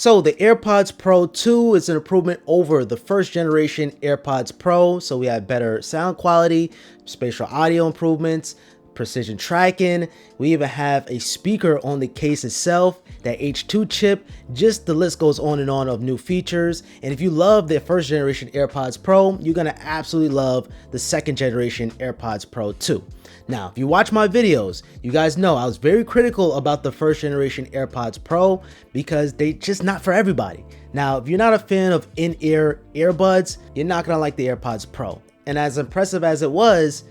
So the AirPods Pro 2 is an improvement over the first generation AirPods Pro. So we have better sound quality, spatial audio improvements, precision tracking. We even have a speaker on the case itself, that H2 chip. Just the list goes on and on of new features. And if you love the first generation AirPods Pro, you're gonna absolutely love the second generation AirPods Pro 2. Now, if you watch my videos, you guys know I was very critical about the first generation AirPods Pro because they just not for everybody. Now, if you're not a fan of in-ear earbuds, you're not gonna like the AirPods Pro. And as impressive as it was,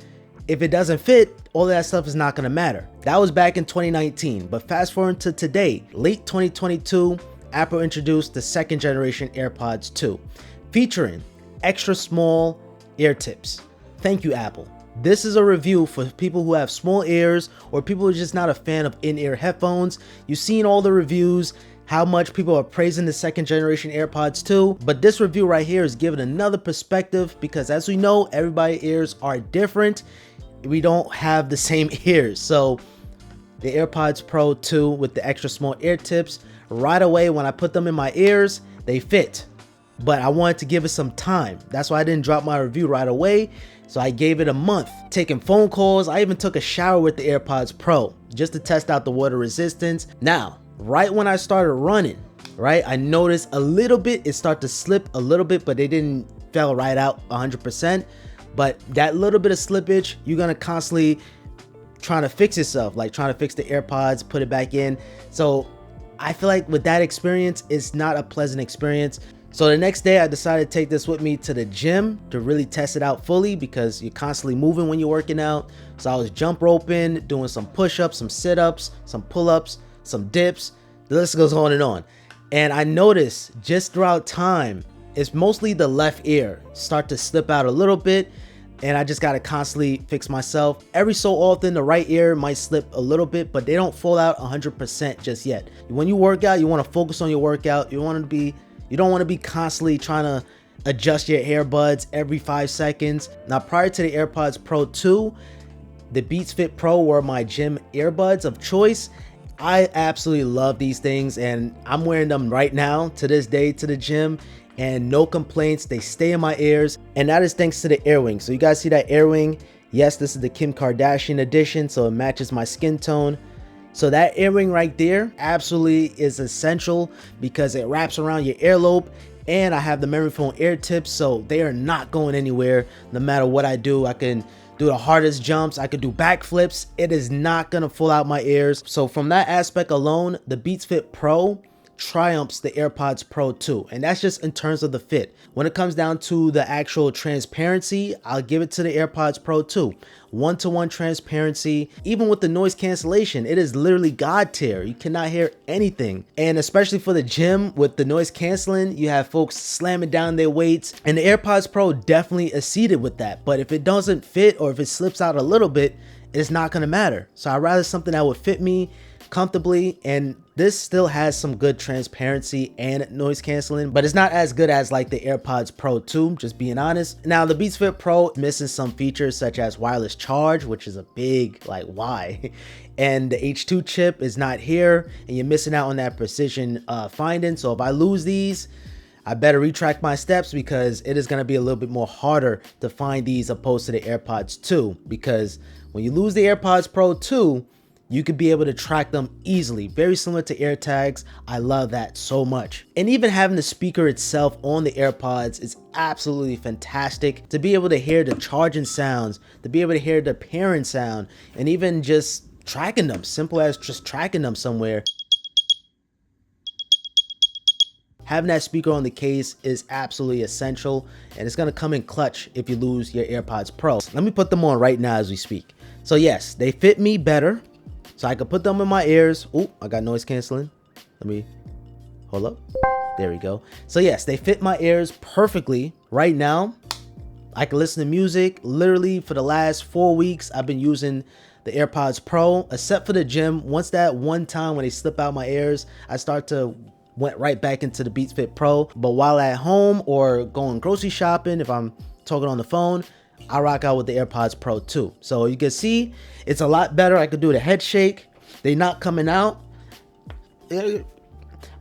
if it doesn't fit, all of that stuff is not gonna matter. That was back in 2019, but fast forward to today, late 2022, Apple introduced the second generation AirPods 2, featuring extra small ear tips. Thank you, Apple. This is a review for people who have small ears or people who are just not a fan of in-ear headphones. You've seen all the reviews, how much people are praising the second generation AirPods 2, but this review right here is giving another perspective because as we know, everybody's ears are different. We don't have the same ears. So the AirPods Pro 2 with the extra small ear tips, right away when I put them in my ears, they fit. But I wanted to give it some time. That's why I didn't drop my review right away. So I gave it a month, taking phone calls. I even took a shower with the AirPods Pro just to test out the water resistance. Now, right when I started running, right, I noticed a little bit, it started to slip a little bit, but they didn't fell right out 100%. But that little bit of slippage, you're gonna constantly trying to fix yourself, like trying to fix the AirPods, put it back in. So I feel like with that experience, it's not a pleasant experience. So the next day I decided to take this with me to the gym to really test it out fully because you're constantly moving when you're working out. So I was jump roping, doing some push-ups, some sit-ups, some pull-ups, some dips. The list goes on. And I noticed just throughout time, it's mostly the left ear start to slip out a little bit. And I just got to constantly fix myself. Every so often, the right ear might slip a little bit, but they don't fall out 100% just yet. When you work out, you want to focus on your workout. You don't want to be constantly trying to adjust your earbuds every 5 seconds. Now, prior to the AirPods Pro 2, the Beats Fit Pro were my gym earbuds of choice. I absolutely love these things and I'm wearing them right now to this day to the gym and no complaints. They stay in my ears and that is thanks to the earwing. So you guys see that earwing? Yes, this is the Kim Kardashian edition, so it matches my skin tone. So that earring right there absolutely is essential because it wraps around your earlobe and I have the memory foam ear tips, so they are not going anywhere. No matter what I do, I can do the hardest jumps, I could do backflips. It is not gonna fall out my ears. So from that aspect alone, the Beats Fit Pro triumphs the AirPods Pro 2, and that's just in terms of the fit. When it comes down to the actual transparency, I'll give it to the AirPods Pro 2. One-to-one transparency. Even with the noise cancellation, it is literally god tier. You cannot hear anything. And especially for the gym with the noise canceling, you have folks slamming down their weights, and the AirPods Pro definitely exceeded with that. But if it doesn't fit or if it slips out a little bit, it's not gonna matter. So I'd rather something that would fit me comfortably, and this still has some good transparency and noise canceling, but it's not as good as like the AirPods Pro 2, just being honest. Now the Beats Fit Pro is missing some features such as wireless charge, which is a big like why, and the H2 chip is not here and you're missing out on that precision finding. So if I lose these, I better retract my steps because it is going to be a little bit more harder to find these opposed to the AirPods 2, because when you lose the AirPods Pro 2, you could be able to track them easily, very similar to AirTags. I love that so much. And even having the speaker itself on the AirPods is absolutely fantastic to be able to hear the charging sounds, to be able to hear the pairing sound, and even just tracking them, simple as just tracking them somewhere. Having that speaker on the case is absolutely essential, and it's gonna come in clutch if you lose your AirPods Pro. Let me put them on right now as we speak. So yes, they fit me better. So I could put them in my ears. Oh, I got noise canceling. Let me, hold up. There we go. So yes, they fit my ears perfectly right now. I can listen to music. Literally for the last 4 weeks, I've been using the AirPods Pro, except for the gym. Once that one time when they slip out my ears, I went right back into the Beats Fit Pro. But while at home or going grocery shopping, if I'm talking on the phone, I rock out with the AirPods Pro 2. So you can see it's a lot better. I could do the head shake. They're not coming out.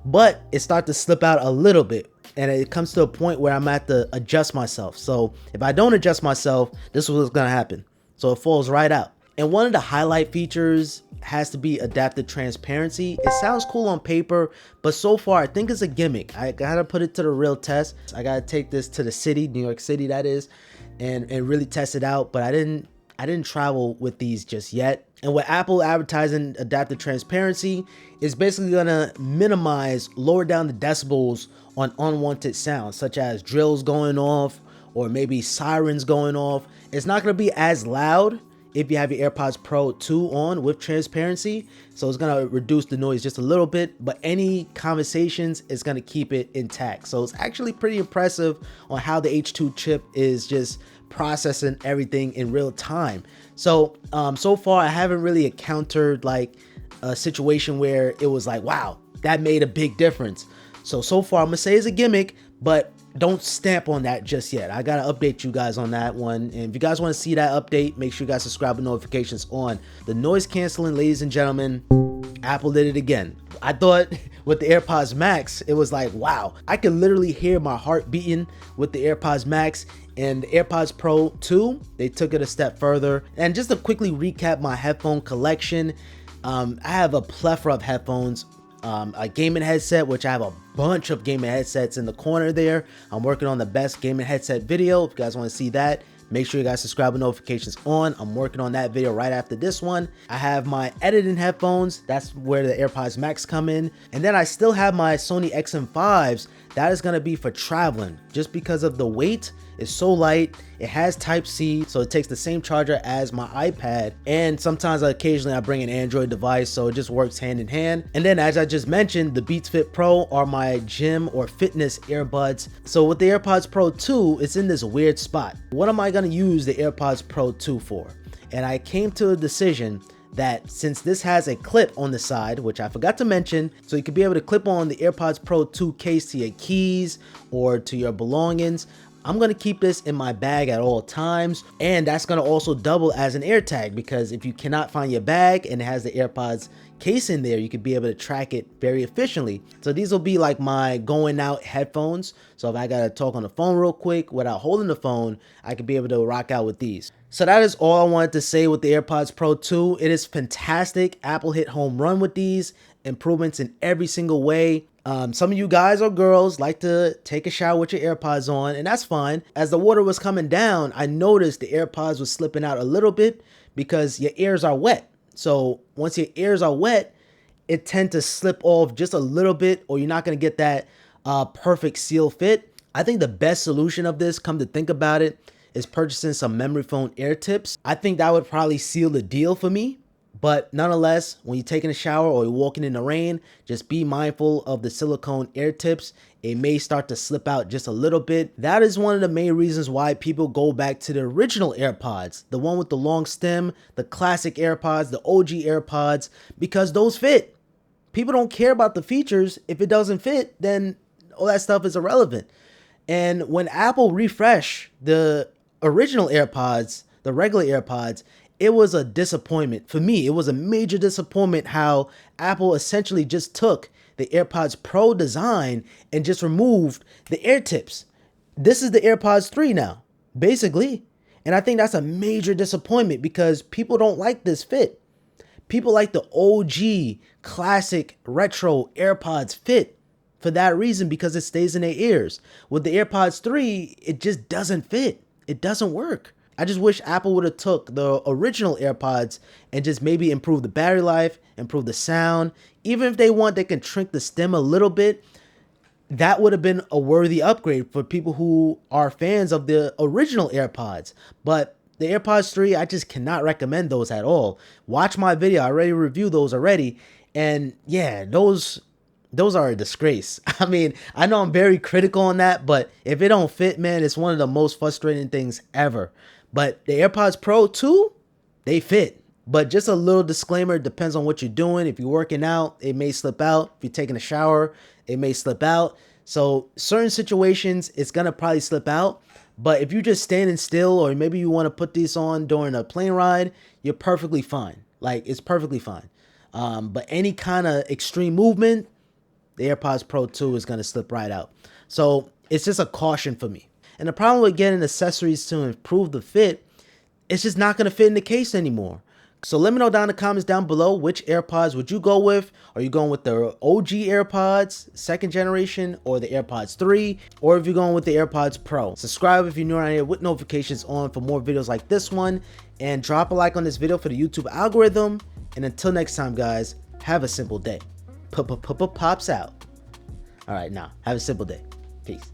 but it starts to slip out a little bit. And it comes to a point where I'm at to adjust myself. So if I don't adjust myself, this is what's gonna happen. So it falls right out. And one of the highlight features has to be adaptive transparency. It sounds cool on paper, but so far I think it's a gimmick. I gotta put it to the real test. I gotta take this to the city, New York City that is, and really test it out. But I didn't travel with these just yet. And with Apple advertising adaptive transparency, is basically gonna minimize, lower down the decibels on unwanted sounds, such as drills going off or maybe sirens going off. It's not gonna be as loud if you have your AirPods Pro 2 on with transparency. So it's gonna reduce the noise just a little bit, but any conversations is gonna keep it intact. So it's actually pretty impressive on how the H2 chip is just processing everything in real time. So so far I haven't really encountered like a situation where it was like, wow, that made a big difference. So far I'm gonna say it's a gimmick, but don't stamp on that just yet. I gotta update you guys on that one. And if you guys want to see that update, make sure you guys subscribe with notifications on. The noise canceling, ladies and gentlemen, Apple did it again. I thought with the AirPods Max, it was like, wow, I can literally hear my heart beating with the AirPods Max. And the AirPods Pro 2, they took it a step further. And just to quickly recap my headphone collection, I have a plethora of headphones. A gaming headset, which I have a bunch of gaming headsets in the corner there. I'm working on the best gaming headset video. If you guys want to see that, make sure you guys subscribe with notifications on. I'm working on that video right after this one. I have my editing headphones. That's where the AirPods Max come in. And then I still have my Sony XM5s. That is going to be for traveling, just because of the weight. It's so light. It has Type-C, so it takes the same charger as my iPad. And sometimes occasionally I bring an Android device, so it just works hand in hand. And then as I just mentioned, the Beats Fit Pro are my gym or fitness earbuds. So with the AirPods Pro 2, it's in this weird spot. What am I going to use the AirPods Pro 2 for? And I came to a decision that since this has a clip on the side, which I forgot to mention, so you could be able to clip on the AirPods Pro 2 case to your keys or to your belongings, I'm gonna keep this in my bag at all times. And that's gonna also double as an AirTag, because if you cannot find your bag and it has the AirPods case in there, you could be able to track it very efficiently. So these will be like my going out headphones. So if I gotta talk on the phone real quick without holding the phone, I could be able to rock out with these. So that is all I wanted to say with the AirPods Pro 2. It is fantastic. Apple hit home run with these. Improvements in every single way. Some of you guys or girls like to take a shower with your AirPods on, and that's fine. As the water was coming down, I noticed the AirPods was slipping out a little bit because your ears are wet. So once your ears are wet, it tends to slip off just a little bit, or you're not going to get that perfect seal fit. I think the best solution of this, come to think about it, is purchasing some memory foam ear tips. I think that would probably seal the deal for me. But nonetheless, when you're taking a shower or you're walking in the rain, just be mindful of the silicone ear tips. It may start to slip out just a little bit. That is one of the main reasons why people go back to the original AirPods, the one with the long stem, the classic AirPods, the OG AirPods, because those fit. People don't care about the features. If it doesn't fit, then all that stuff is irrelevant. And when Apple refreshed the original AirPods, the regular AirPods, it was a disappointment. For me, it was a major disappointment how Apple essentially just took the AirPods Pro design and just removed the ear tips. This is the AirPods 3 now, basically. And I think that's a major disappointment because people don't like this fit. People like the OG, classic, retro AirPods fit for that reason, because it stays in their ears. With the AirPods 3, it just doesn't fit. It doesn't work. I just wish Apple would have took the original AirPods and just maybe improve the battery life, improve the sound. Even if they want, they can shrink the stem a little bit. That would have been a worthy upgrade for people who are fans of the original AirPods. But the AirPods 3, I just cannot recommend those at all. Watch my video. I already reviewed those already. And yeah, those are a disgrace. I mean, I know I'm very critical on that, but if it don't fit, man, it's one of the most frustrating things ever. But the AirPods Pro 2, they fit. But just a little disclaimer, it depends on what you're doing. If you're working out, it may slip out. If you're taking a shower, it may slip out. So certain situations, it's going to probably slip out. But if you're just standing still, or maybe you want to put these on during a plane ride, you're perfectly fine. Like, it's perfectly fine. But any kind of extreme movement, the AirPods Pro 2 is going to slip right out. So it's just a caution for me. And the problem with getting accessories to improve the fit, it's just not going to fit in the case anymore. So let me know down in the comments down below, which AirPods would you go with? Are you going with the OG AirPods, second generation, or the AirPods 3? Or if you're going with the AirPods Pro? Subscribe if you're new around here with notifications on for more videos like this one. And drop a like on this video for the YouTube algorithm. And until next time, guys, have a simple day. Pops out. All right, now, have a simple day. Peace.